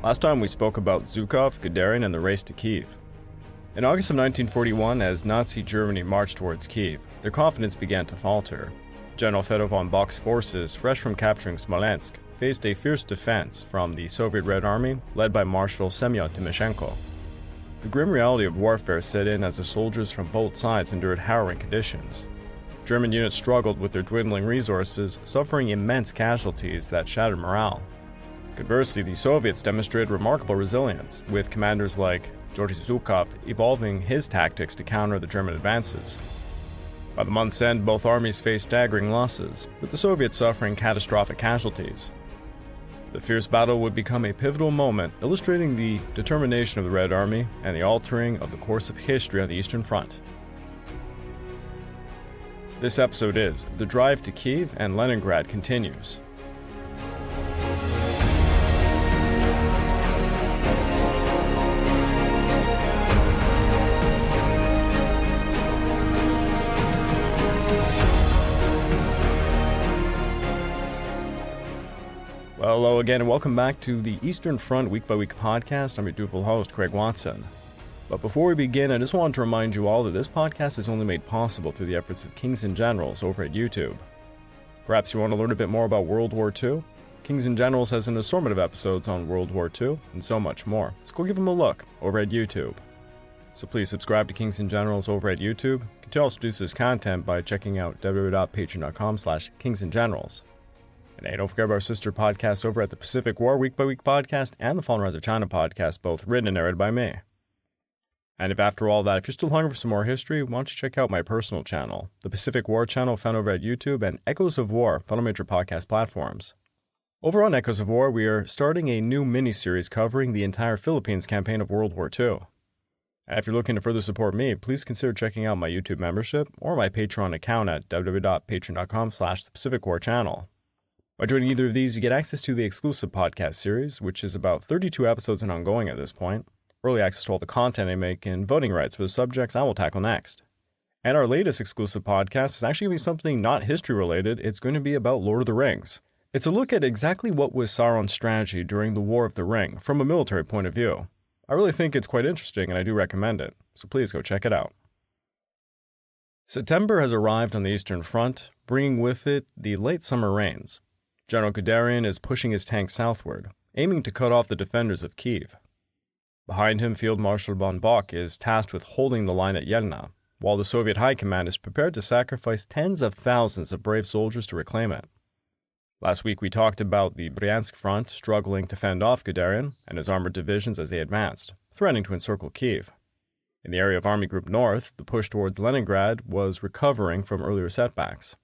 Last time we spoke about Zhukov, Guderian, and the race to Kiev. In August of 1941, as Nazi Germany marched towards Kiev, their confidence began to falter. General Fedor von Bock's forces, fresh from capturing Smolensk, faced a fierce defense from the Soviet Red Army, led by Marshal Semyon Timoshenko. The grim reality of warfare set in as the soldiers from both sides endured harrowing conditions. German units struggled with their dwindling resources, suffering immense casualties that shattered morale. Conversely, the Soviets demonstrated remarkable resilience, with commanders like Georgy Zhukov evolving his tactics to counter the German advances. By the month's end, both armies faced staggering losses, with the Soviets suffering catastrophic casualties. The fierce battle would become a pivotal moment, illustrating the determination of the Red Army and the altering of the course of history on the Eastern Front. This episode is The Drive to Kyiv and Leningrad continues. Well, hello again, and welcome back to the Eastern Front Week by Week podcast. I'm your dutiful host, Craig Watson. But before we begin, I just wanted to remind you all that this podcast is only made possible through the efforts of Kings and Generals over at YouTube. Perhaps you want to learn a bit more about World War II? Kings and Generals has an assortment of episodes on World War II and so much more, so go give them a look over at YouTube. So please subscribe to Kings and Generals over at YouTube. You can also produce this content by checking out www.patreon.com/kingsandgenerals. And hey, don't forget about our sister podcasts over at the Pacific War Week by Week podcast and the Fallen Rise of China podcast, both written and narrated by me. And if after all that, if you're still hungry for some more history, why don't you check out my personal channel, the Pacific War channel found over at YouTube, and Echoes of War found on major podcast platforms. Over on Echoes of War, we are starting a new mini-series covering the entire Philippines campaign of World War II. And if you're looking to further support me, please consider checking out my YouTube membership or my Patreon account at www.patreon.com/thepacificwarchannel. By joining either of these, you get access to the exclusive podcast series, which is about 32 episodes and ongoing at this point, early access to all the content I make, and voting rights for the subjects I will tackle next. And our latest exclusive podcast is actually going to be something not history-related. It's going to be about Lord of the Rings. It's a look at exactly what was Sauron's strategy during the War of the Ring from a military point of view. I really think it's quite interesting, and I do recommend it, so please go check it out. September has arrived on the Eastern Front, bringing with it the late summer rains. General Guderian is pushing his tanks southward, aiming to cut off the defenders of Kiev. Behind him, Field Marshal von Bock is tasked with holding the line at Yelna, while the Soviet High Command is prepared to sacrifice tens of thousands of brave soldiers to reclaim it. Last week we talked about the Bryansk front struggling to fend off Guderian and his armored divisions as they advanced, threatening to encircle Kiev. In the area of Army Group North, the push towards Leningrad was recovering from earlier setbacks.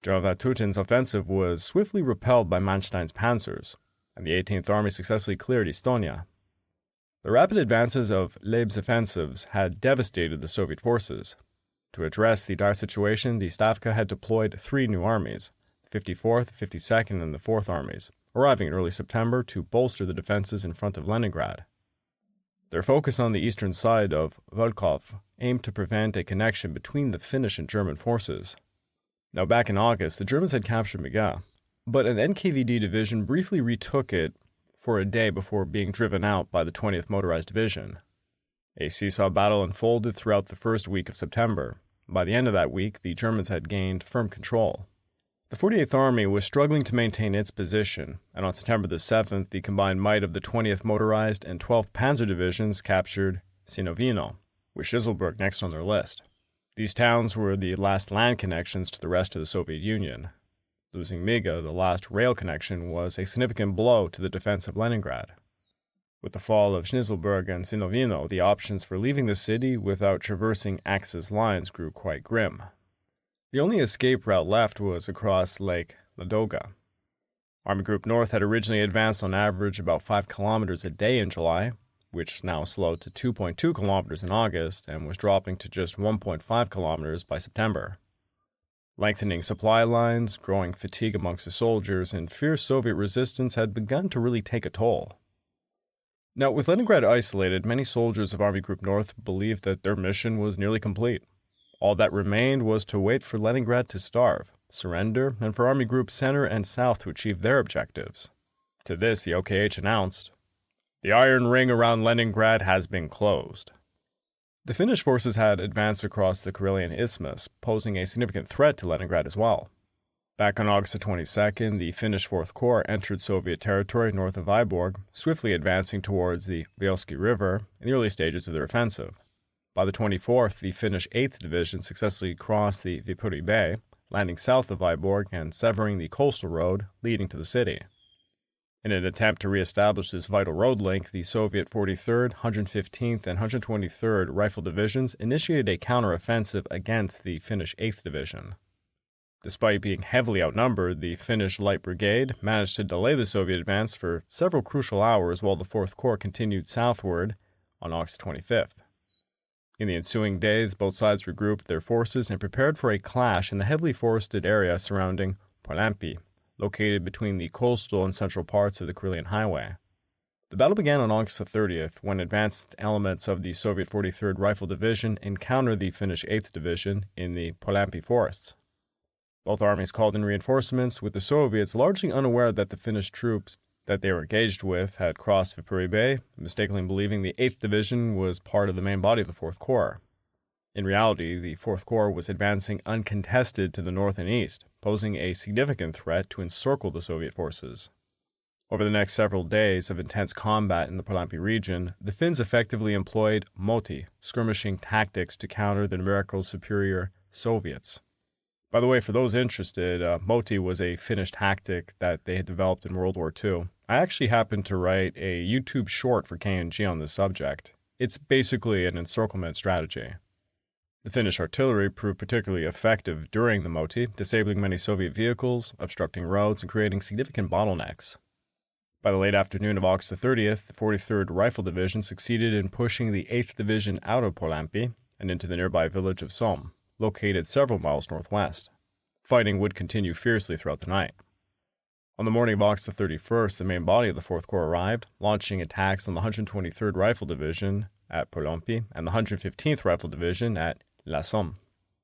General Vatutin's offensive was swiftly repelled by Manstein's panzers, and the 18th Army successfully cleared Estonia. The rapid advances of Leib's offensives had devastated the Soviet forces. To address the dire situation, the Stavka had deployed 3 new armies, the 54th, 52nd, and the 4th Armies, arriving in early September to bolster the defenses in front of Leningrad. Their focus on the eastern side of Volkhov aimed to prevent a connection between the Finnish and German forces. Now, back in August, the Germans had captured Miga, but an NKVD division briefly retook it for a day before being driven out by the 20th Motorized Division. A seesaw battle unfolded throughout the first week of September. By the end of that week, the Germans had gained firm control. The 48th Army was struggling to maintain its position, and on September the 7th, the combined might of the 20th Motorized and 12th Panzer Divisions captured Sinovino, with Shizelburg next on their list. These towns were the last land connections to the rest of the Soviet Union. Losing Miga, the last rail connection, was a significant blow to the defense of Leningrad. With the fall of Shizelburg and Sinovino, the options for leaving the city without traversing Axis lines grew quite grim. The only escape route left was across Lake Ladoga. Army Group North had originally advanced on average about 5 kilometers a day in July, which now slowed to 2.2 kilometers in August and was dropping to just 1.5 kilometers by September. Lengthening supply lines, growing fatigue amongst the soldiers, and fierce Soviet resistance had begun to really take a toll. Now, with Leningrad isolated, many soldiers of Army Group North believed that their mission was nearly complete. All that remained was to wait for Leningrad to starve, surrender, and for Army Group Center and South to achieve their objectives. To this, the OKH announced, The iron ring around Leningrad has been closed. The Finnish forces had advanced across the Karelian Isthmus, posing a significant threat to Leningrad as well. Back on August 22nd, the Finnish Fourth Corps entered Soviet territory north of Vyborg, swiftly advancing towards the Vyoski River in the early stages of their offensive. By the 24th, the Finnish 8th Division successfully crossed the Viipuri Bay, landing south of Vyborg and severing the coastal road leading to the city. In an attempt to re-establish this vital road link, the Soviet 43rd, 115th, and 123rd Rifle Divisions initiated a counter-offensive against the Finnish 8th Division. Despite being heavily outnumbered, the Finnish Light Brigade managed to delay the Soviet advance for several crucial hours while the Fourth Corps continued southward on August 25th. In the ensuing days, both sides regrouped their forces and prepared for a clash in the heavily forested area surrounding Porlampi, located between the coastal and central parts of the Karelian Highway. The battle began on August 30th when advanced elements of the Soviet 43rd Rifle Division encountered the Finnish 8th Division in the Porlampi forests. Both armies called in reinforcements, with the Soviets largely unaware that the Finnish troops that they were engaged with had crossed Viipuri Bay, mistakenly believing the 8th Division was part of the main body of the Fourth Corps. In reality, the Fourth Corps was advancing uncontested to the north and east, posing a significant threat to encircle the Soviet forces. Over the next several days of intense combat in the Porlampi region, the Finns effectively employed moti, skirmishing tactics to counter the numerically superior Soviets. By the way, for those interested, moti was a Finnish tactic that they had developed in World War II. I actually happened to write a YouTube short for K&G on this subject. It's basically an encirclement strategy. The Finnish artillery proved particularly effective during the moti, disabling many Soviet vehicles, obstructing roads, and creating significant bottlenecks. By the late afternoon of August 30th, the 43rd Rifle Division succeeded in pushing the 8th Division out of Porlampi and into the nearby village of Somme, located several miles northwest. Fighting would continue fiercely throughout the night. On the morning of August 31st, the main body of the Fourth Corps arrived, launching attacks on the 123rd Rifle Division at Porlampi and the 115th Rifle Division at La Somme.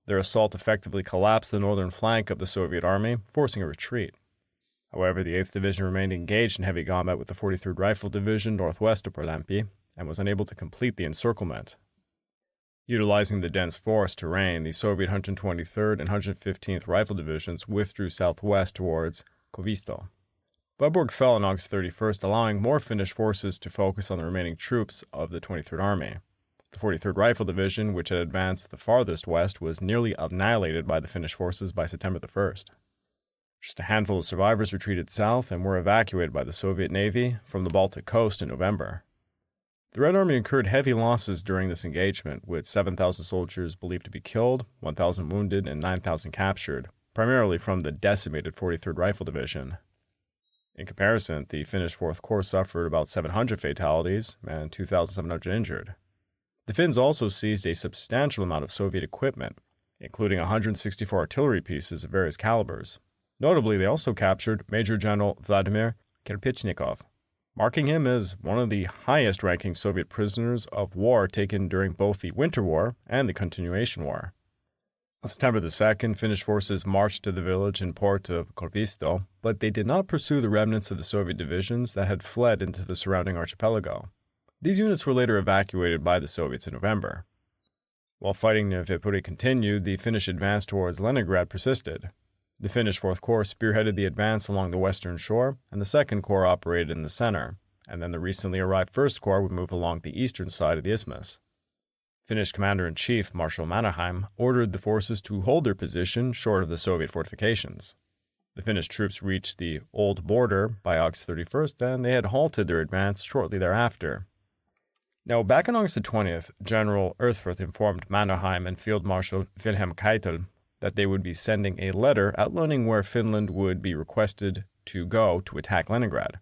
Their assault effectively collapsed the northern flank of the Soviet army, forcing a retreat. However, the 8th Division remained engaged in heavy combat with the 43rd Rifle Division northwest of Porlampi and was unable to complete the encirclement. Utilizing the dense forest terrain, the Soviet 123rd and 115th Rifle Divisions withdrew southwest towards Koivisto. Vyborg fell on August 31st, allowing more Finnish forces to focus on the remaining troops of the 23rd Army. The 43rd Rifle Division, which had advanced the farthest west, was nearly annihilated by the Finnish forces by September the 1st. Just a handful of survivors retreated south and were evacuated by the Soviet Navy from the Baltic coast in November. The Red Army incurred heavy losses during this engagement, with 7,000 soldiers believed to be killed, 1,000 wounded, and 9,000 captured, primarily from the decimated 43rd Rifle Division. In comparison, the Finnish Fourth Corps suffered about 700 fatalities and 2,700 injured. The Finns also seized a substantial amount of Soviet equipment, including 164 artillery pieces of various calibers. Notably, they also captured Major General Vladimir Kirpichnikov, marking him as one of the highest-ranking Soviet prisoners of war taken during both the Winter War and the Continuation War. On September the 2nd, Finnish forces marched to the village and port of Koivisto, but they did not pursue the remnants of the Soviet divisions that had fled into the surrounding archipelago. These units were later evacuated by the Soviets in November. While fighting near Viipuri continued, the Finnish advance towards Leningrad persisted. The Finnish Fourth Corps spearheaded the advance along the western shore, and the Second Corps operated in the center, and then the recently arrived First Corps would move along the eastern side of the isthmus. Finnish Commander-in-Chief Marshal Mannerheim ordered the forces to hold their position short of the Soviet fortifications. The Finnish troops reached the Old Border by August 31st, and they had halted their advance shortly thereafter. Now, back on August 20th, General Earthworth informed Mannerheim and Field Marshal Wilhelm Keitel that they would be sending a letter outlining where Finland would be requested to go to attack Leningrad.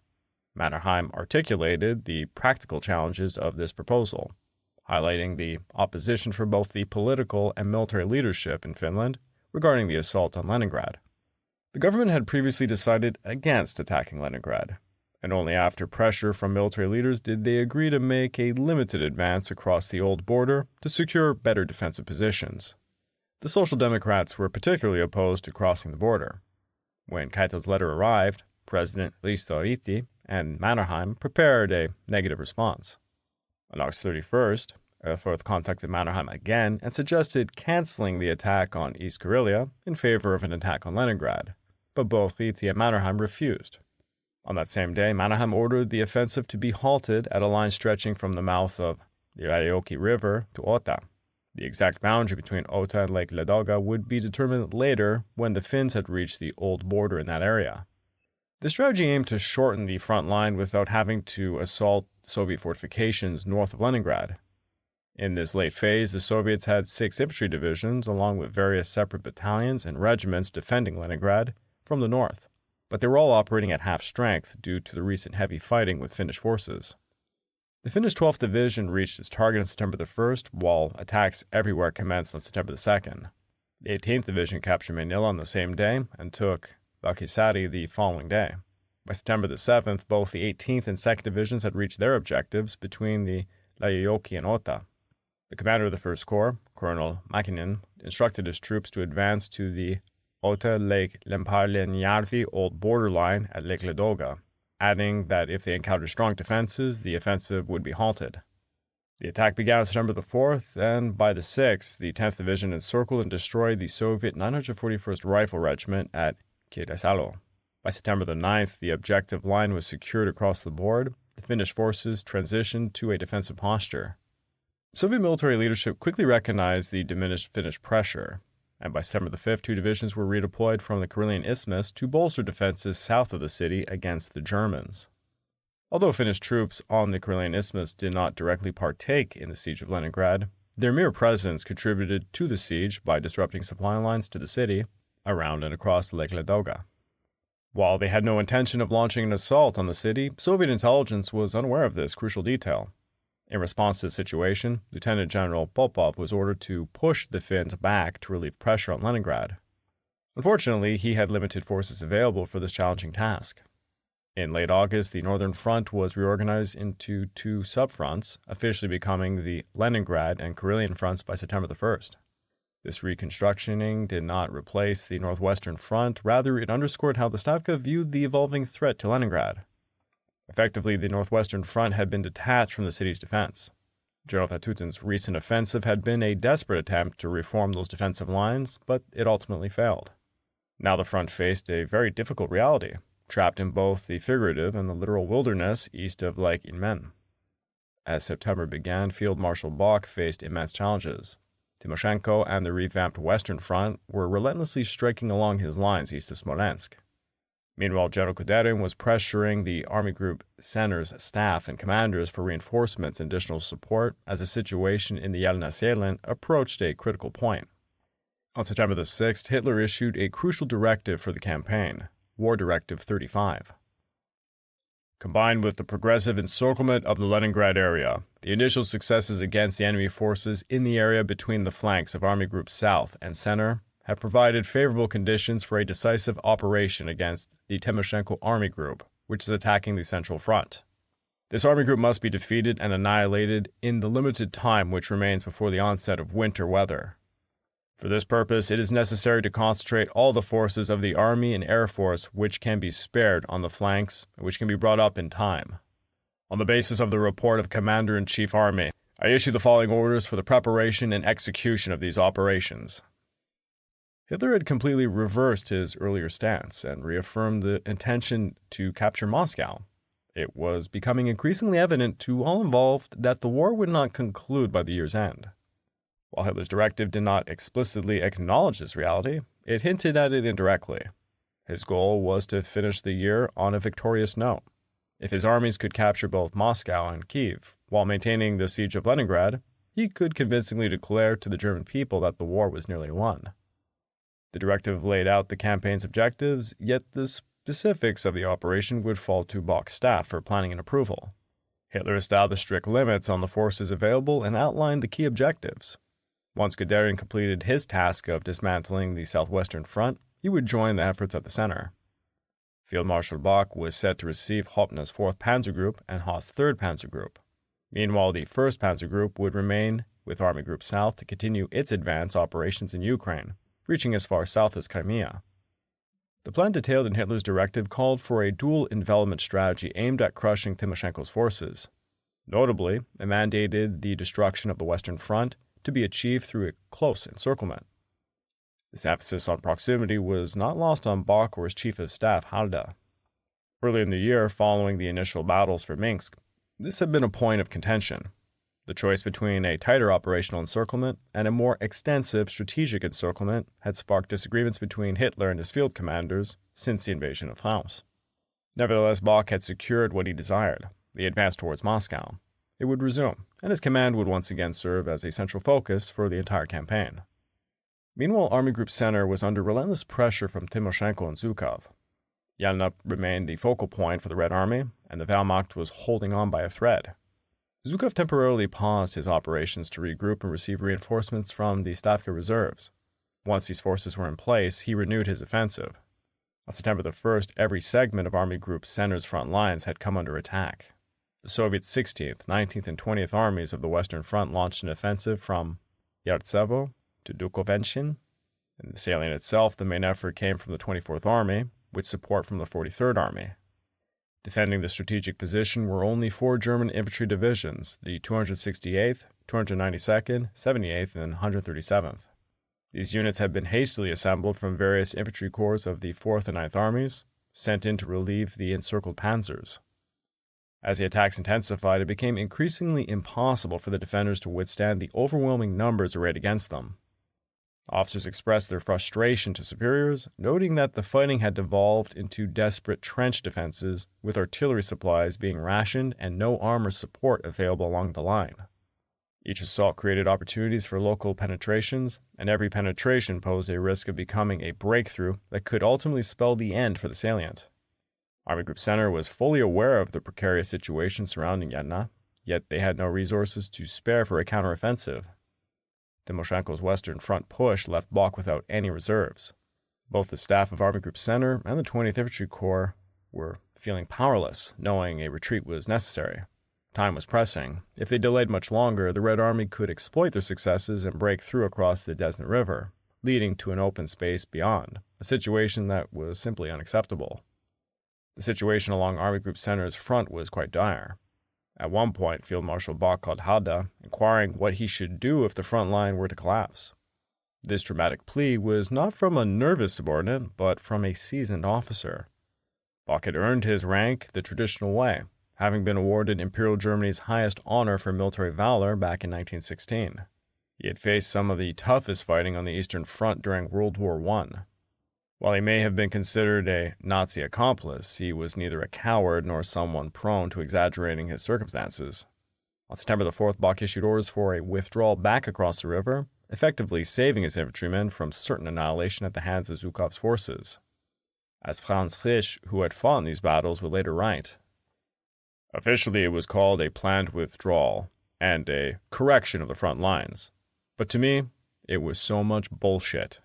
Mannerheim articulated the practical challenges of this proposal, highlighting the opposition for both the political and military leadership in Finland regarding the assault on Leningrad. The government had previously decided against attacking Leningrad, and only after pressure from military leaders did they agree to make a limited advance across the Old Border to secure better defensive positions. The Social Democrats were particularly opposed to crossing the border. When Keitel's letter arrived, President Risto Ryti and Mannerheim prepared a negative response. On August 31st, Erfurth contacted Mannerheim again and suggested canceling the attack on East Karelia in favor of an attack on Leningrad, but both Ryti and Mannerheim refused. On that same day, Mannerheim ordered the offensive to be halted at a line stretching from the mouth of the Rajoki River to Ota. The exact boundary between Ota and Lake Ladoga would be determined later when the Finns had reached the old border in that area. The strategy aimed to shorten the front line without having to assault Soviet fortifications north of Leningrad. In this late phase, the Soviets had 6 infantry divisions along with various separate battalions and regiments defending Leningrad from the north, but they were all operating at half strength due to the recent heavy fighting with Finnish forces. The Finnish 12th Division reached its target on September the 1st, while attacks everywhere commenced on September the 2nd. The 18th Division captured Manila on the same day and took Valkeisari the following day. By September the 7th, both the 18th and 2nd Divisions had reached their objectives between the Lajoki and Ota. The commander of the 1st Corps, Colonel Makinen, instructed his troops to advance to the Ota Lake Lemparlenjärvi old border line at Lake Ladoga, adding that if they encountered strong defenses, the offensive would be halted. The attack began on September the 4th, and by the 6th, the 10th Division encircled and destroyed the Soviet 941st Rifle Regiment at Kirasalo. By September the 9th, the objective line was secured across the board. The Finnish forces transitioned to a defensive posture. Soviet military leadership quickly recognized the diminished Finnish pressure, and by September the 5th, 2 divisions were redeployed from the Karelian Isthmus to bolster defenses south of the city against the Germans. Although Finnish troops on the Karelian Isthmus did not directly partake in the siege of Leningrad, their mere presence contributed to the siege by disrupting supply lines to the city around and across Lake Ladoga. While they had no intention of launching an assault on the city, Soviet intelligence was unaware of this crucial detail. In response to the situation, Lieutenant General Popov was ordered to push the Finns back to relieve pressure on Leningrad. Unfortunately, he had limited forces available for this challenging task. In late August, the Northern Front was reorganized into 2 subfronts, officially becoming the Leningrad and Karelian fronts by September the 1st. This reconstructioning did not replace the Northwestern Front, rather it underscored how the Stavka viewed the evolving threat to Leningrad. Effectively, the Northwestern Front had been detached from the city's defense. General Vatutin's recent offensive had been a desperate attempt to reform those defensive lines, but it ultimately failed. Now the front faced a very difficult reality, trapped in both the figurative and the literal wilderness east of Lake Inmen. As September began, Field Marshal Bock faced immense challenges. Timoshenko and the revamped Western Front were relentlessly striking along his lines east of Smolensk. Meanwhile, General Guderian was pressuring the Army Group Center's staff and commanders for reinforcements and additional support as the situation in the Yelena Salient approached a critical point. On September the 6th, Hitler issued a crucial directive for the campaign, War Directive 35. Combined with the progressive encirclement of the Leningrad area, the initial successes against the enemy forces in the area between the flanks of Army Group South and Center have provided favorable conditions for a decisive operation against the Timoshenko Army Group, which is attacking the Central Front. This army group must be defeated and annihilated in the limited time which remains before the onset of winter weather. For this purpose, it is necessary to concentrate all the forces of the Army and Air Force which can be spared on the flanks and which can be brought up in time. On the basis of the report of Commander-in-Chief Army, I issue the following orders for the preparation and execution of these operations. Hitler had completely reversed his earlier stance and reaffirmed the intention to capture Moscow. It was becoming increasingly evident to all involved that the war would not conclude by the year's end. While Hitler's directive did not explicitly acknowledge this reality, it hinted at it indirectly. His goal was to finish the year on a victorious note. If his armies could capture both Moscow and Kiev while maintaining the siege of Leningrad, he could convincingly declare to the German people that the war was nearly won. The directive laid out the campaign's objectives, yet the specifics of the operation would fall to Bock's staff for planning and approval. Hitler established strict limits on the forces available and outlined the key objectives. Once Guderian completed his task of dismantling the southwestern front, he would join the efforts at the center. Field Marshal Bock was set to receive Hopna's 4th Panzer Group and Haas' 3rd Panzer Group. Meanwhile, the 1st Panzer Group would remain with Army Group South to continue its advance operations in Ukraine, reaching as far south as Crimea. The plan detailed in Hitler's directive called for a dual envelopment strategy aimed at crushing Tymoshenko's forces. Notably, it mandated the destruction of the Western Front to be achieved through a close encirclement. This emphasis on proximity was not lost on Bok or his chief of staff, Halda. Early in the year, following the initial battles for Minsk, this had been a point of contention. The choice between a tighter operational encirclement and a more extensive strategic encirclement had sparked disagreements between Hitler and his field commanders since the invasion of France. Nevertheless, Bok had secured what he desired, the advance towards Moscow. It would resume, and his command would once again serve as a central focus for the entire campaign. Meanwhile, Army Group Center was under relentless pressure from Tymoshenko and Zhukov. Yelna remained the focal point for the Red Army, and the Wehrmacht was holding on by a thread. Zhukov temporarily paused his operations to regroup and receive reinforcements from the Stavka reserves. Once these forces were in place, he renewed his offensive. On September the 1st, every segment of Army Group Center's front lines had come under attack. The Soviet 16th, 19th, and 20th Armies of the Western Front launched an offensive from Yartsevo to Dukovenshin. In the salient itself, the main effort came from the 24th Army, with support from the 43rd Army. Defending the strategic position were only 4 German infantry divisions, the 268th, 292nd, 78th, and 137th. These units had been hastily assembled from various infantry corps of the 4th and 9th Armies, sent in to relieve the encircled panzers. As the attacks intensified, it became increasingly impossible for the defenders to withstand the overwhelming numbers arrayed against them. Officers expressed their frustration to superiors, noting that the fighting had devolved into desperate trench defenses, with artillery supplies being rationed and no armor support available along the line. Each assault created opportunities for local penetrations, and every penetration posed a risk of becoming a breakthrough that could ultimately spell the end for the salient. Army Group Center was fully aware of the precarious situation surrounding Yelna, yet they had no resources to spare for a counteroffensive. Tymoshenko's Western Front push left Bok without any reserves. Both the staff of Army Group Center and the 20th Infantry Corps were feeling powerless, knowing a retreat was necessary. Time was pressing. If they delayed much longer, the Red Army could exploit their successes and break through across the Desna River, leading to an open space beyond, a situation that was simply unacceptable. The situation along Army Group Center's front was quite dire. At one point, Field Marshal Bok called Halda, inquiring what he should do if the front line were to collapse. This dramatic plea was not from a nervous subordinate, but from a seasoned officer. Bok had earned his rank the traditional way, having been awarded Imperial Germany's highest honor for military valor back in 1916. He had faced some of the toughest fighting on the Eastern Front during World War I. While he may have been considered a Nazi accomplice, he was neither a coward nor someone prone to exaggerating his circumstances. On September the 4th, Bok issued orders for a withdrawal back across the river, effectively saving his infantrymen from certain annihilation at the hands of Zhukov's forces. As Franz Frisch, who had fought in these battles, would later write, "Officially it was called a planned withdrawal and a correction of the front lines, but to me, it was so much bullshit.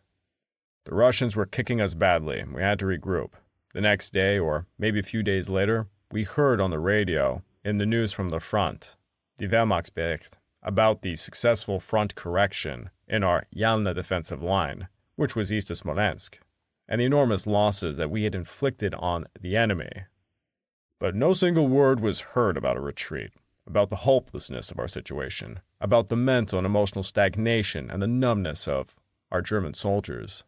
The Russians were kicking us badly, and we had to regroup. The next day, or maybe a few days later, we heard on the radio, in the news from the front, the Wehrmachtsbericht, about the successful front correction in our Yelna defensive line, which was east of Smolensk, and the enormous losses that we had inflicted on the enemy. But no single word was heard about a retreat, about the hopelessness of our situation, about the mental and emotional stagnation and the numbness of our German soldiers.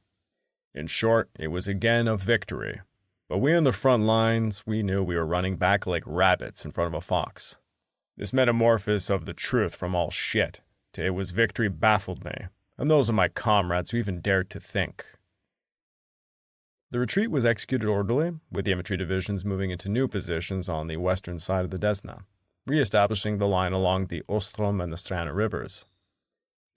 In short, it was again a victory. But we on the front lines, we knew we were running back like rabbits in front of a fox. This metamorphosis of the truth from all shit to it was victory baffled me, and those of my comrades who even dared to think." The retreat was executed orderly, with the infantry divisions moving into new positions on the western side of the Desna, re-establishing the line along the Ostrom and the Strana rivers.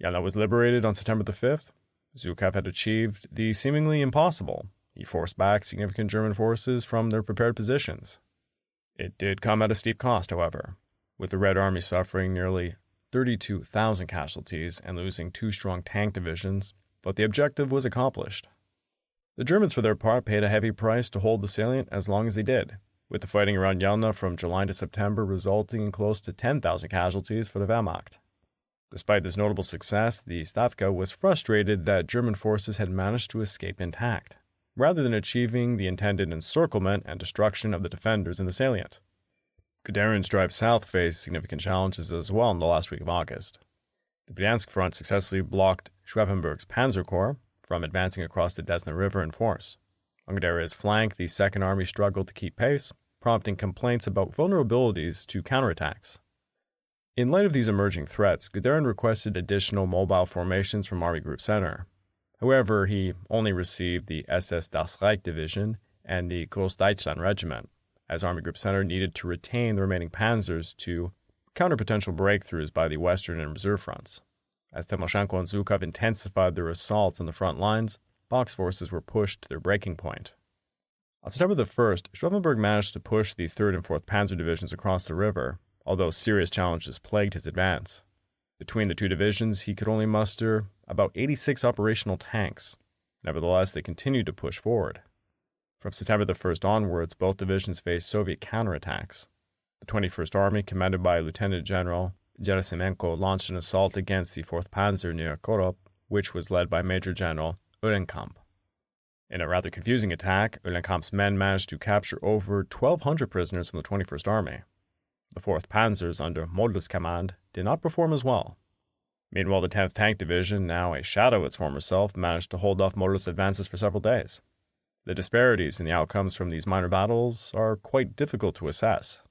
Yelna was liberated on September the 5th. Zhukov had achieved the seemingly impossible. He forced back significant German forces from their prepared positions. It did come at a steep cost, however, with the Red Army suffering nearly 32,000 casualties and losing 2 strong tank divisions, but the objective was accomplished. The Germans, for their part, paid a heavy price to hold the salient as long as they did, with the fighting around Yelna from July to September resulting in close to 10,000 casualties for the Wehrmacht. Despite this notable success, the Stavka was frustrated that German forces had managed to escape intact. rather than achieving the intended encirclement and destruction of the defenders in the salient. Guderian's drive south faced significant challenges as well in the last week of August. The Bryansk front successfully blocked Schweppenberg's Panzer Corps from advancing across the Desna River in force. On Guderian's flank, the Second Army struggled to keep pace, prompting complaints about vulnerabilities to counterattacks. In light of these emerging threats, Guderian requested additional mobile formations from Army Group Center. However, he only received the SS Das Reich Division and the Großdeutschland Regiment, as Army Group Center needed to retain the remaining panzers to counter potential breakthroughs by the Western and Reserve fronts. As Timoshenko and Zhukov intensified their assaults on the front lines, Bach's forces were pushed to their breaking point. On September the 1st, Schweppenberg managed to push the 3rd and 4th Panzer Divisions across the river, although serious challenges plagued his advance. Between the two divisions, he could only muster about 86 operational tanks. Nevertheless, they continued to push forward. From September the 1st onwards, both divisions faced Soviet counterattacks. The 21st Army, commanded by Lieutenant General Gerasimenko, launched an assault against the 4th Panzer near Korop, which was led by Major General Uhlenkamp. In a rather confusing attack, Uhlenkamp's men managed to capture over 1,200 prisoners from the 21st Army. The 4th Panzers, under Modlus' command, did not perform as well. Meanwhile, the 10th Tank Division, now a shadow of its former self, managed to hold off Modlus' advances for several days. The disparities in the outcomes from these minor battles are quite difficult to assess.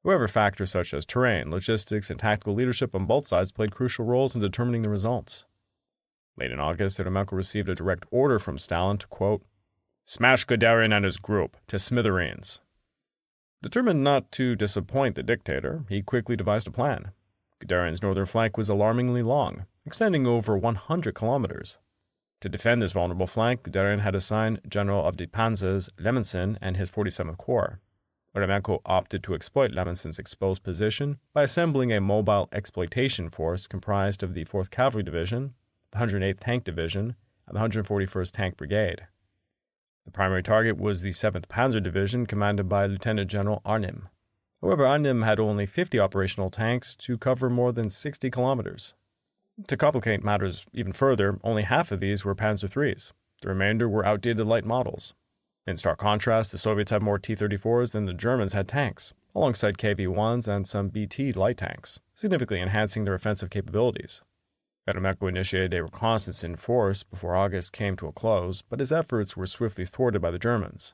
However, factors such as terrain, logistics, and tactical leadership on both sides played crucial roles in determining the results. Late in August, Eremenko received a direct order from Stalin to, quote, "smash Guderian and his group to smithereens." Determined not to disappoint the dictator, he quickly devised a plan. Guderian's northern flank was alarmingly long, extending over 100 kilometers. To defend this vulnerable flank, Guderian had assigned General of the Panzers Lemensin and his 47th Corps. Eremenko opted to exploit Lemenson's exposed position by assembling a mobile exploitation force comprised of the 4th Cavalry Division, the 108th Tank Division, and the 141st Tank Brigade. The primary target was the 7th Panzer Division, commanded by Lieutenant General Arnim. However, Arnim had only 50 operational tanks to cover more than 60 kilometers. To complicate matters even further, only half of these were Panzer IIIs. The remainder were outdated light models. In stark contrast, the Soviets had more T-34s than the Germans had tanks, alongside KV-1s and some BT light tanks, significantly enhancing their offensive capabilities. Eremenko initiated a reconnaissance in force before August came to a close, but his efforts were swiftly thwarted by the Germans.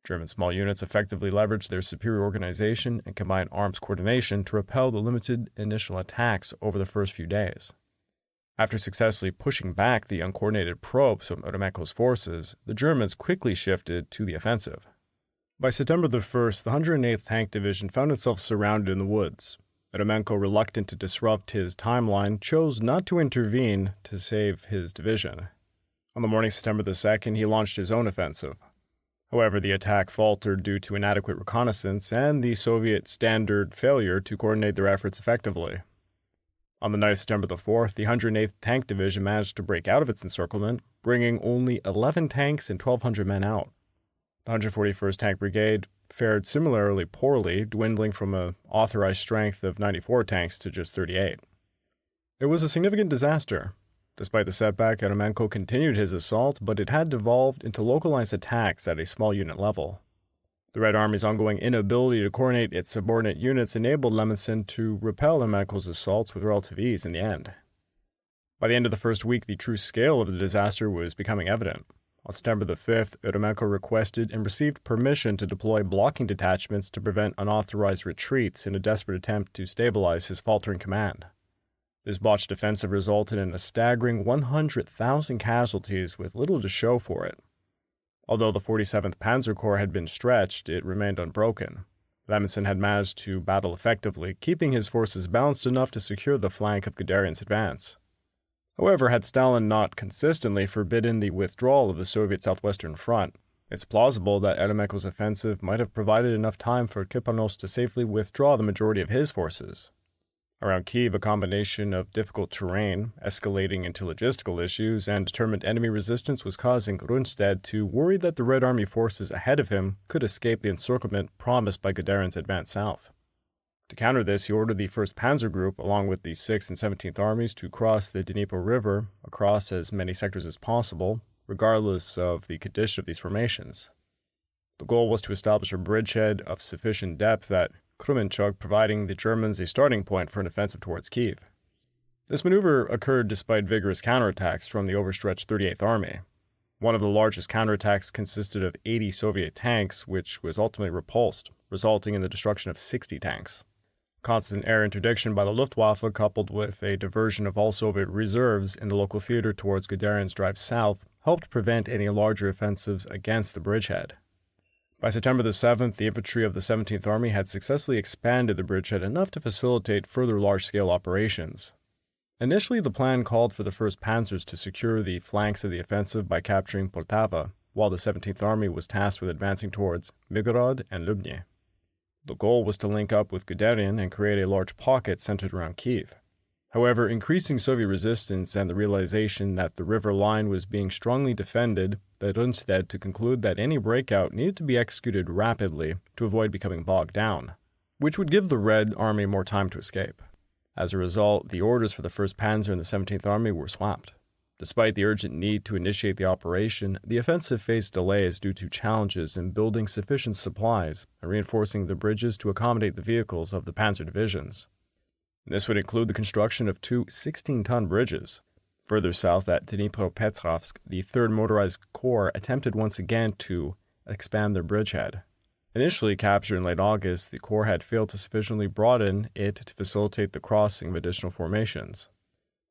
German small units effectively leveraged their superior organization and combined arms coordination to repel the limited initial attacks over the first few days. After successfully pushing back the uncoordinated probes from Eremenko's forces, the Germans quickly shifted to the offensive. By September the 1st, the 108th Tank Division found itself surrounded in the woods. Eremenko, reluctant to disrupt his timeline, chose not to intervene to save his division. On the morning of September the 2nd, he launched his own offensive. However, the attack faltered due to inadequate reconnaissance and the Soviet standard failure to coordinate their efforts effectively. On the night of September the 4th, the 108th Tank Division managed to break out of its encirclement, bringing only 11 tanks and 1,200 men out. The 141st Tank Brigade fared similarly poorly, dwindling from an authorized strength of 94 tanks to just 38. It was a significant disaster. Despite the setback, Eremenko continued his assault, but it had devolved into localized attacks at a small unit level. The Red Army's ongoing inability to coordinate its subordinate units enabled Lemensin to repel Eremenko's assaults with relative ease in the end. By the end of the first week, the true scale of the disaster was becoming evident. On September the 5th, Eremenko requested and received permission to deploy blocking detachments to prevent unauthorized retreats in a desperate attempt to stabilize his faltering command. This botched offensive resulted in a staggering 100,000 casualties with little to show for it. Although the 47th Panzer Corps had been stretched, it remained unbroken. Lemensin had managed to battle effectively, keeping his forces balanced enough to secure the flank of Guderian's advance. However, had Stalin not consistently forbidden the withdrawal of the Soviet southwestern front, it's plausible that Eremenko's offensive might have provided enough time for Kipanos to safely withdraw the majority of his forces. Around Kiev, a combination of difficult terrain, escalating into logistical issues, and determined enemy resistance was causing Rundstedt to worry that the Red Army forces ahead of him could escape the encirclement promised by Guderian's advance south. To counter this, he ordered the 1st Panzer Group, along with the 6th and 17th Armies, to cross the Dnieper River across as many sectors as possible, regardless of the condition of these formations. The goal was to establish a bridgehead of sufficient depth at Kremenchuk, providing the Germans a starting point for an offensive towards Kiev. This maneuver occurred despite vigorous counterattacks from the overstretched 38th Army. One of the largest counterattacks consisted of 80 Soviet tanks, which was ultimately repulsed, resulting in the destruction of 60 tanks. Constant air interdiction by the Luftwaffe, coupled with a diversion of all Soviet reserves in the local theater towards Guderian's drive south, helped prevent any larger offensives against the bridgehead. By September the 7th, the infantry of the 17th Army had successfully expanded the bridgehead enough to facilitate further large-scale operations. Initially, the plan called for the 1st Panzers to secure the flanks of the offensive by capturing Poltava, while the 17th Army was tasked with advancing towards Mirgorod and Lubny. The goal was to link up with Guderian and create a large pocket centered around Kiev. However, increasing Soviet resistance and the realization that the river line was being strongly defended led Rundstedt to conclude that any breakout needed to be executed rapidly to avoid becoming bogged down, which would give the Red Army more time to escape. As a result, the orders for the 1st Panzer and the 17th Army were swapped. Despite the urgent need to initiate the operation, the offensive faced delays due to challenges in building sufficient supplies and reinforcing the bridges to accommodate the vehicles of the Panzer divisions. This would include the construction of 2 16-ton bridges. Further south at Dnipropetrovsk, the 3rd Motorized Corps attempted once again to expand their bridgehead. Initially captured in late August, the Corps had failed to sufficiently broaden it to facilitate the crossing of additional formations.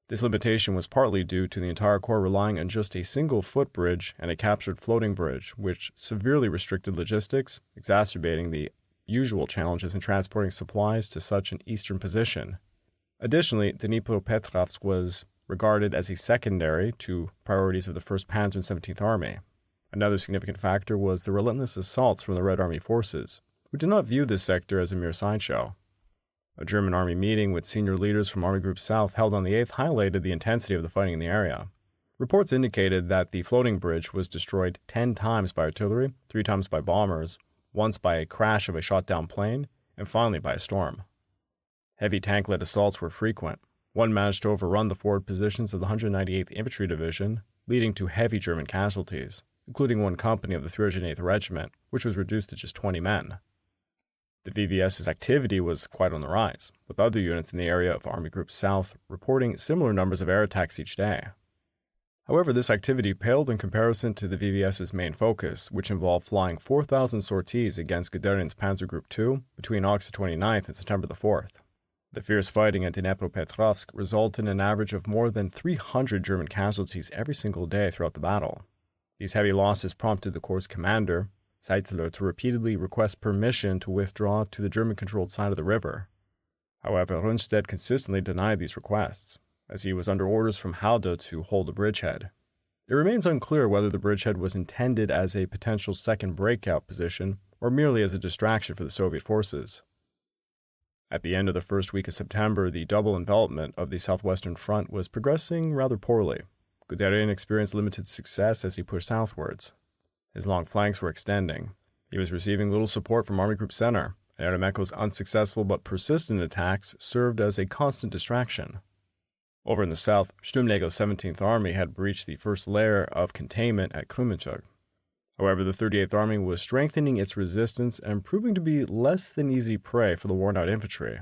This limitation was partly due to the entire Corps relying on just a single footbridge and a captured floating bridge, which severely restricted logistics, exacerbating the usual challenges in transporting supplies to such an eastern position. Additionally, Dnipropetrovsk was regarded as a secondary to priorities of the 1st Panzer and 17th Army. Another significant factor was the relentless assaults from the Red Army forces, who did not view this sector as a mere sideshow. A German Army meeting with senior leaders from Army Group South held on the 8th highlighted the intensity of the fighting in the area. Reports indicated that the floating bridge was destroyed 10 times by artillery, 3 times by bombers, once by a crash of a shot-down plane, and finally by a storm. Heavy tank-led assaults were frequent. One managed to overrun the forward positions of the 198th Infantry Division, leading to heavy German casualties, including one company of the 308th Regiment, which was reduced to just 20 men. The VVS's activity was quite on the rise, with other units in the area of Army Group South reporting similar numbers of air attacks each day. However, this activity paled in comparison to the VVS's main focus, which involved flying 4,000 sorties against Guderian's Panzer Group II between August 29th and September 4th. The fierce fighting at Dnipropetrovsk resulted in an average of more than 300 German casualties every single day throughout the battle. These heavy losses prompted the Corps' commander, Seitzler, to repeatedly request permission to withdraw to the German-controlled side of the river. However, Rundstedt consistently denied these requests, as he was under orders from Halder to hold the bridgehead. It remains unclear whether the bridgehead was intended as a potential second breakout position or merely as a distraction for the Soviet forces. At the end of the first week of September, the double envelopment of the southwestern front was progressing rather poorly. Guderian experienced limited success as he pushed southwards. His long flanks were extending. He was receiving little support from Army Group Center, and Eremenko's unsuccessful but persistent attacks served as a constant distraction. Over in the south, Sturmlegel's 17th Army had breached the first layer of containment at Kremenchuk. However, the 38th Army was strengthening its resistance and proving to be less than easy prey for the worn-out infantry.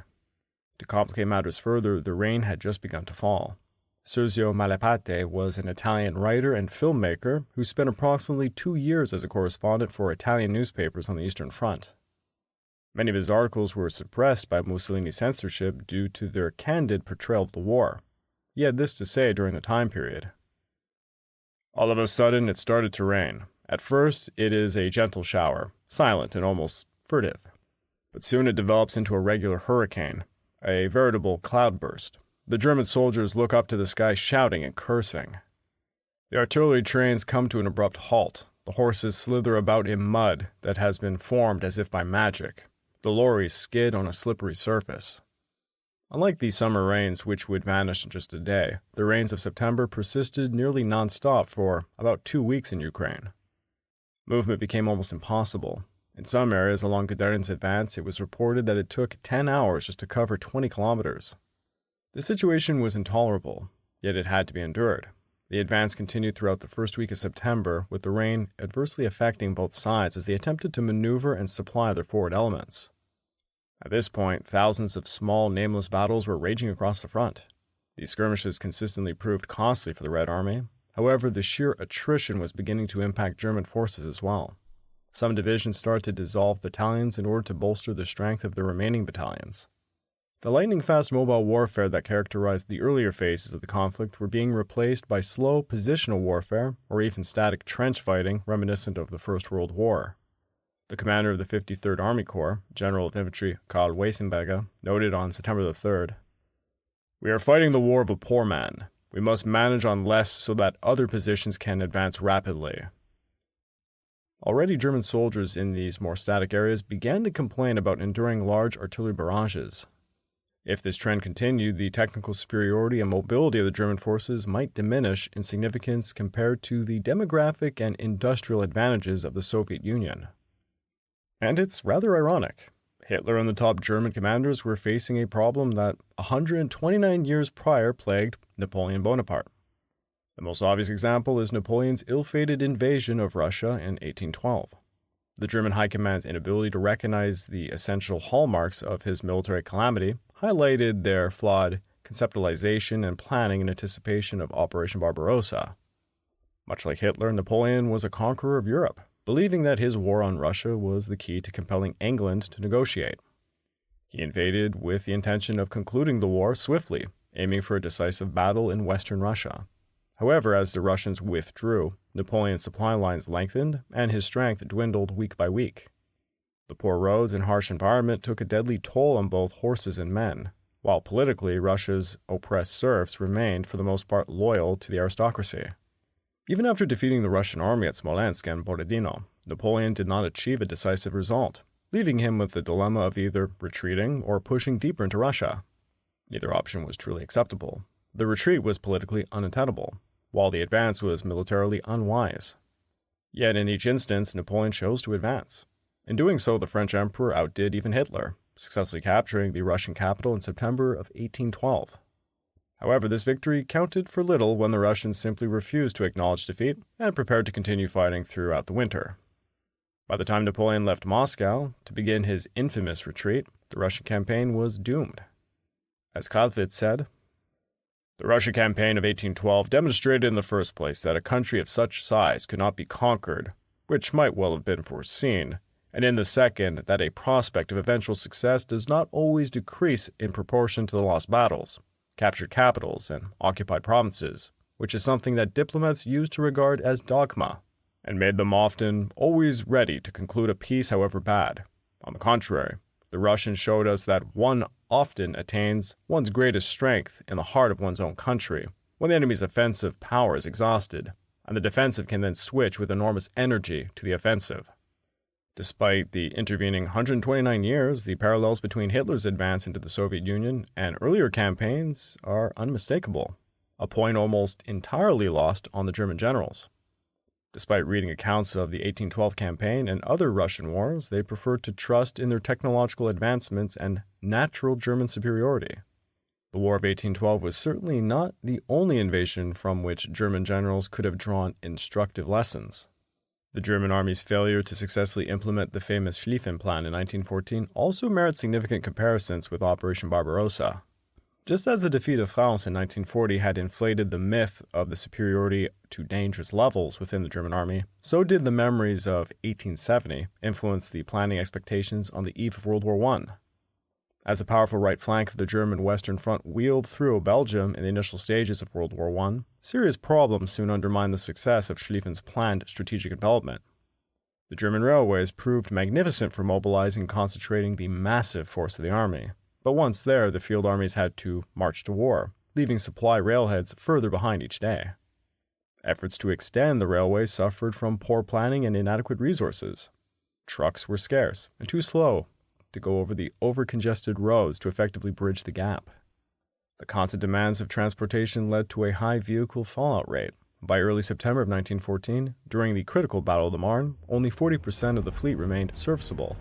To complicate matters further, the rain had just begun to fall. Sergio Malepate was an Italian writer and filmmaker who spent approximately 2 years as a correspondent for Italian newspapers on the Eastern Front. Many of his articles were suppressed by Mussolini's censorship due to their candid portrayal of the war. He had this to say during the time period. All of a sudden, it started to rain. At first, it is a gentle shower, silent and almost furtive. But soon it develops into a regular hurricane, a veritable cloudburst. The German soldiers look up to the sky shouting and cursing. The artillery trains come to an abrupt halt. The horses slither about in mud that has been formed as if by magic. The lorries skid on a slippery surface. Unlike the summer rains, which would vanish in just a day, the rains of September persisted nearly non-stop for about 2 weeks in Ukraine. Movement became almost impossible. In some areas along Guderian's advance, it was reported that it took 10 hours just to cover 20 kilometers. The situation was intolerable, yet it had to be endured. The advance continued throughout the first week of September, with the rain adversely affecting both sides as they attempted to maneuver and supply their forward elements. At this point, thousands of small, nameless battles were raging across the front. These skirmishes consistently proved costly for the Red Army. However, the sheer attrition was beginning to impact German forces as well. Some divisions started to dissolve battalions in order to bolster the strength of the remaining battalions. The lightning-fast mobile warfare that characterized the earlier phases of the conflict were being replaced by slow positional warfare or even static trench fighting reminiscent of the First World War. The commander of the 53rd Army Corps, General of Infantry Karl Weisenberger, noted on September the 3rd, "We are fighting the war of a poor man. We must manage on less so that other positions can advance rapidly." Already German soldiers in these more static areas began to complain about enduring large artillery barrages. If this trend continued, the technical superiority and mobility of the German forces might diminish in significance compared to the demographic and industrial advantages of the Soviet Union. And it's rather ironic. Hitler and the top German commanders were facing a problem that 129 years prior plagued Napoleon Bonaparte. The most obvious example is Napoleon's ill-fated invasion of Russia in 1812. The German High Command's inability to recognize the essential hallmarks of his military calamity highlighted their flawed conceptualization and planning in anticipation of Operation Barbarossa. Much like Hitler, Napoleon was a conqueror of Europe, believing that his war on Russia was the key to compelling England to negotiate. He invaded with the intention of concluding the war swiftly, aiming for a decisive battle in western Russia. However, as the Russians withdrew, Napoleon's supply lines lengthened and his strength dwindled week by week. The poor roads and harsh environment took a deadly toll on both horses and men, while politically Russia's oppressed serfs remained for the most part loyal to the aristocracy. Even after defeating the Russian army at Smolensk and Borodino, Napoleon did not achieve a decisive result, leaving him with the dilemma of either retreating or pushing deeper into Russia. Neither option was truly acceptable. The retreat was politically unattainable, while the advance was militarily unwise. Yet in each instance, Napoleon chose to advance. In doing so, the French emperor outdid even Hitler, successfully capturing the Russian capital in September of 1812. However, this victory counted for little when the Russians simply refused to acknowledge defeat and prepared to continue fighting throughout the winter. By the time Napoleon left Moscow to begin his infamous retreat, the Russian campaign was doomed. As Clausewitz said, "The Russian campaign of 1812 demonstrated in the first place that a country of such size could not be conquered, which might well have been foreseen, and in the second, that a prospect of eventual success does not always decrease in proportion to the lost battles, captured capitals, and occupied provinces, which is something that diplomats used to regard as dogma, and made them often always ready to conclude a peace however bad. On the contrary, the Russians showed us that one often attains one's greatest strength in the heart of one's own country, when the enemy's offensive power is exhausted, and the defensive can then switch with enormous energy to the offensive." Despite the intervening 129 years, the parallels between Hitler's advance into the Soviet Union and earlier campaigns are unmistakable, a point almost entirely lost on the German generals. Despite reading accounts of the 1812 campaign and other Russian wars, they preferred to trust in their technological advancements and natural German superiority. The War of 1812 was certainly not the only invasion from which German generals could have drawn instructive lessons. The German army's failure to successfully implement the famous Schlieffen Plan in 1914 also merits significant comparisons with Operation Barbarossa. Just as the defeat of France in 1940 had inflated the myth of the superiority to dangerous levels within the German army, so did the memories of 1870 influence the planning expectations on the eve of World War I. As the powerful right flank of the German Western Front wheeled through Belgium in the initial stages of World War I, serious problems soon undermined the success of Schlieffen's planned strategic development. The German railways proved magnificent for mobilizing and concentrating the massive force of the army, but once there, the field armies had to march to war, leaving supply railheads further behind each day. Efforts to extend the railway suffered from poor planning and inadequate resources. Trucks were scarce and too slow to go over the over-congested roads to effectively bridge the gap. The constant demands of transportation led to a high vehicle fallout rate. By early September of 1914, during the critical Battle of the Marne, only 40% of the fleet remained serviceable.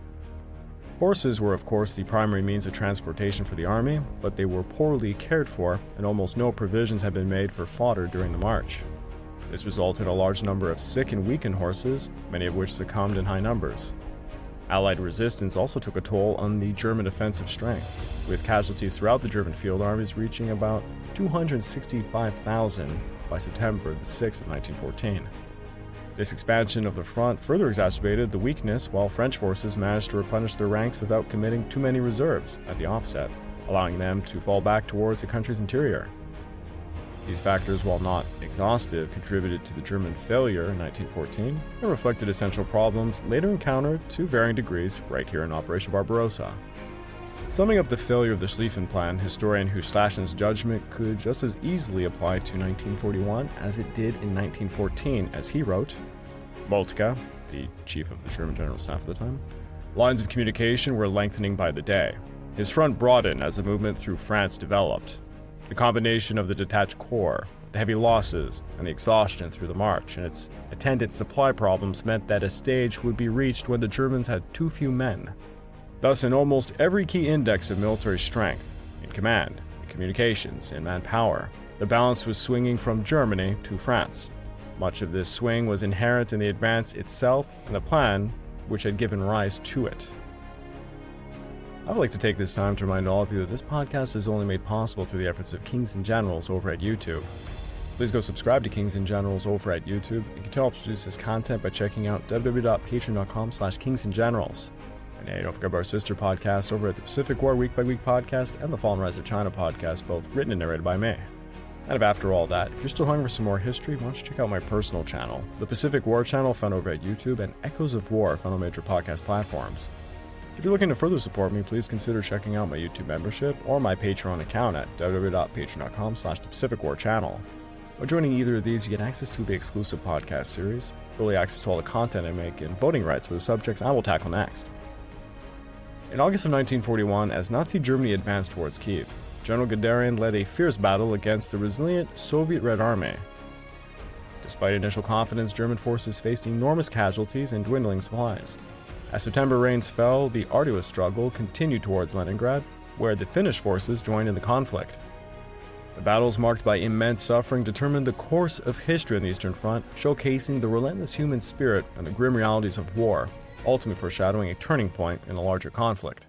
Horses were, of course, the primary means of transportation for the army, but they were poorly cared for, and almost no provisions had been made for fodder during the march. This resulted in a large number of sick and weakened horses, many of which succumbed in high numbers. Allied resistance also took a toll on the German offensive strength, with casualties throughout the German field armies reaching about 265,000 by September 6, 1914. This expansion of the front further exacerbated the weakness, while French forces managed to replenish their ranks without committing too many reserves at the offset, allowing them to fall back towards the country's interior. These factors, while not exhaustive, contributed to the German failure in 1914 and reflected essential problems later encountered to varying degrees right here in Operation Barbarossa. Summing up the failure of the Schlieffen Plan, historian Huschlaschen's judgment could just as easily apply to 1941 as it did in 1914, as he wrote, Moltke, the chief of the German General Staff at the time, lines of communication were lengthening by the day. His front broadened as the movement through France developed. The combination of the detached corps, the heavy losses, and the exhaustion through the march and its attendant supply problems meant that a stage would be reached when the Germans had too few men. Thus, in almost every key index of military strength, in command, in communications, and manpower, the balance was swinging from Germany to France. Much of this swing was inherent in the advance itself and the plan which had given rise to it. I would like to take this time to remind all of you that this podcast is only made possible through the efforts of Kings and Generals over at YouTube. Please go subscribe to Kings and Generals over at YouTube. You can help produce this content by checking out www.patreon.com/kingsandgenerals. And hey, don't forget about our sister podcasts over at the Pacific War Week by Week podcast and the Fall and Rise of China podcast, both written and narrated by me. And after all that, if you're still hungry for some more history, why don't you check out my personal channel, the Pacific War channel found over at YouTube, and Echoes of War found on major podcast platforms. If you're looking to further support me, please consider checking out my YouTube membership or my Patreon account at www.patreon.com/thepacificwarchannel. By joining either of these, you get access to the exclusive podcast series, early access to all the content I make, and voting rights for the subjects I will tackle next. In August of 1941, as Nazi Germany advanced towards Kiev, General Guderian led a fierce battle against the resilient Soviet Red Army. Despite initial confidence, German forces faced enormous casualties and dwindling supplies. As September rains fell, the arduous struggle continued towards Leningrad, where the Finnish forces joined in the conflict. The battles, marked by immense suffering, determined the course of history on the Eastern Front, showcasing the relentless human spirit and the grim realities of war, ultimately foreshadowing a turning point in a larger conflict.